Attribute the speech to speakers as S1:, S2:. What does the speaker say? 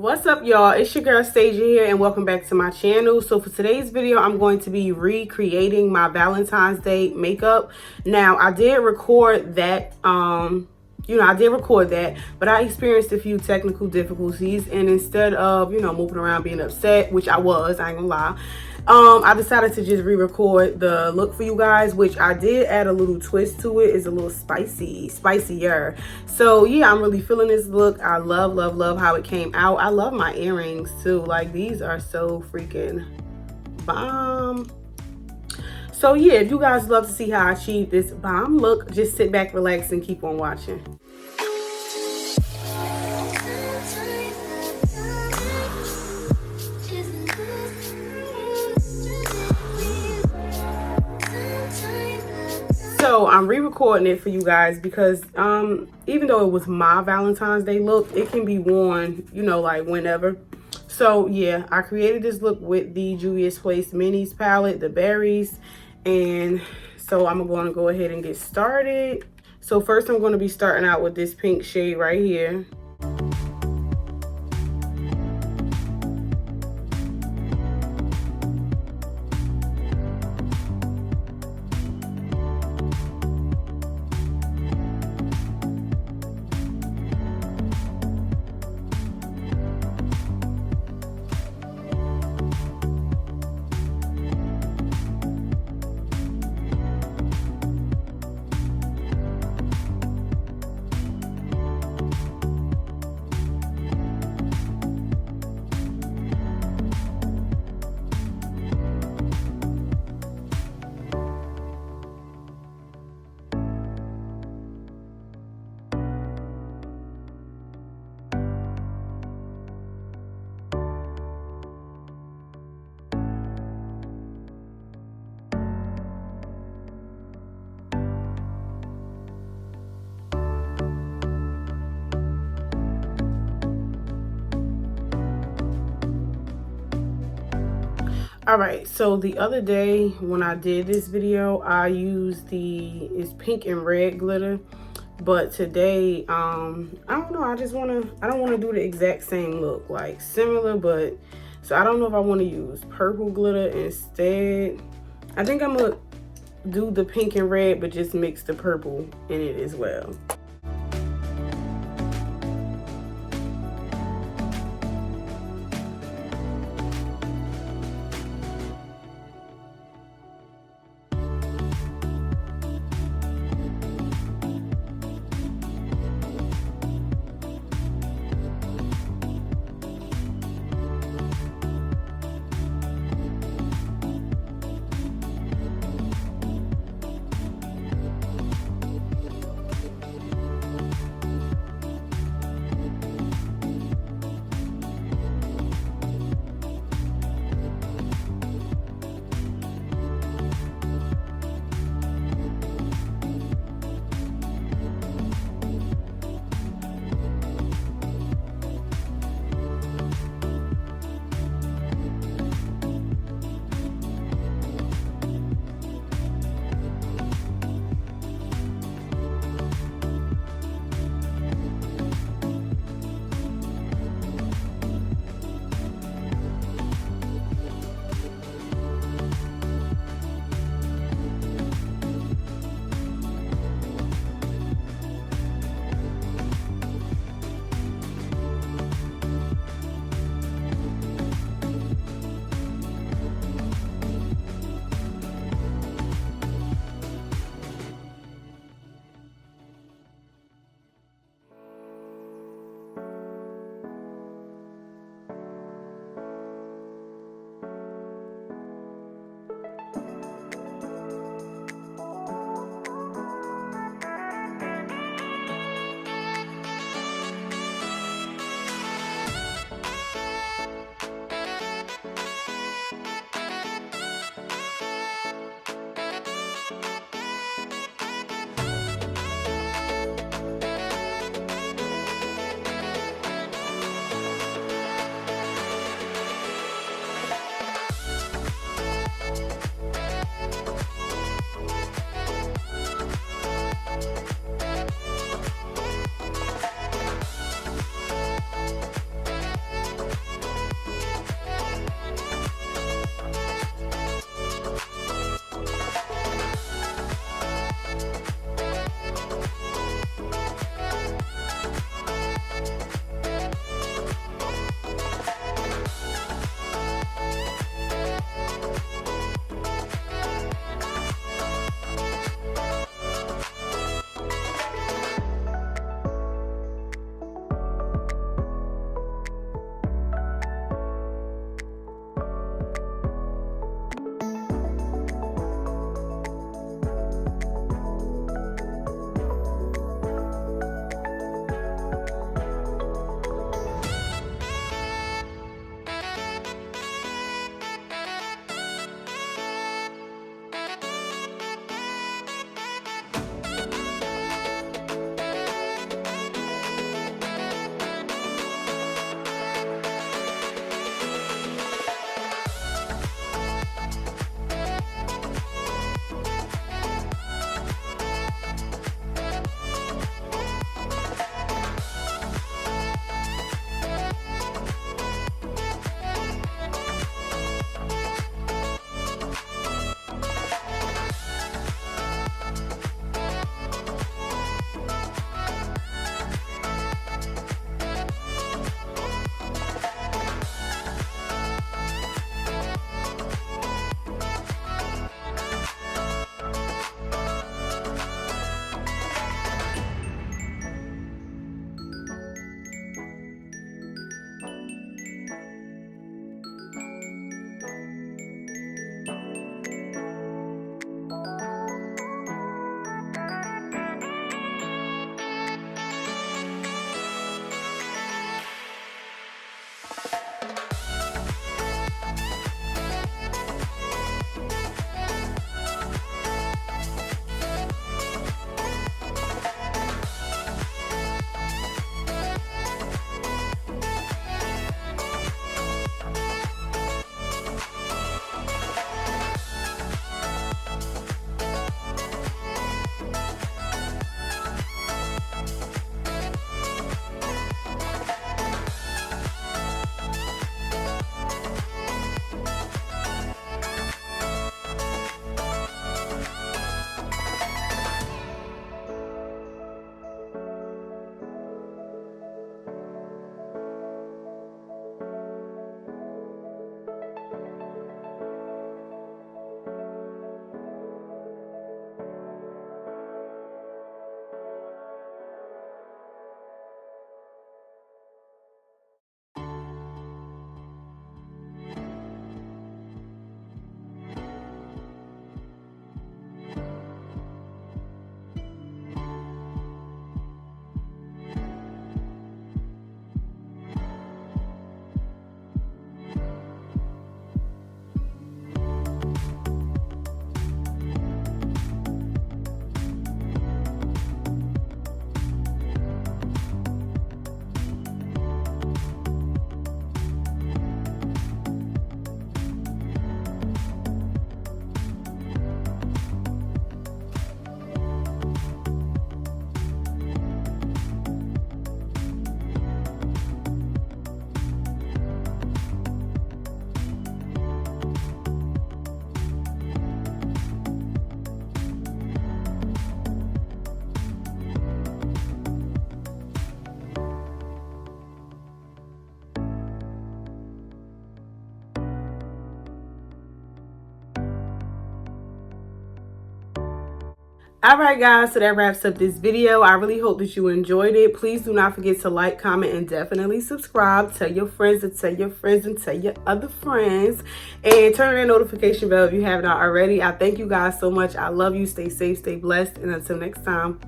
S1: What's up, y'all? It's your girl Stasia here, and welcome back to my channel. So for today's video, I'm going to be recreating my Valentine's Day makeup. Now, I did record that, but I experienced a few technical difficulties, and instead of, moving around being upset, which I was, I ain't gonna lie, I decided to just re-record the look for you guys, which I did add a little twist to it. It's a little spicier. So yeah, I'm really feeling this look. I love how it came out. I love my earrings too. Like, these are so freaking bomb. So yeah, if you guys love to see how I achieve this bomb look, just sit back, relax, and keep on watching. So I'm re-recording it for you guys because even though it was my Valentine's Day look, it can be worn, like whenever. So yeah, I created this look with the Juvia's Place Minis palette, the berries. And so I'm going to go ahead and get started. So first I'm going to be starting out with this pink shade right here. All right, so the other day when I did this video, I used it's pink and red glitter, but today I don't know, I don't want to do the exact same look, like similar, but so I don't know if I want to use purple glitter instead. I think I'm gonna do the pink and red, but just mix the purple in it as well. All right, guys, so that wraps up this video. I really hope that you enjoyed it. Please do not forget to like, comment, and definitely subscribe. Tell your friends and tell your friends and tell your other friends. And turn on that notification bell if you haven't already. I thank you guys so much. I love you. Stay safe, stay blessed, and until next time.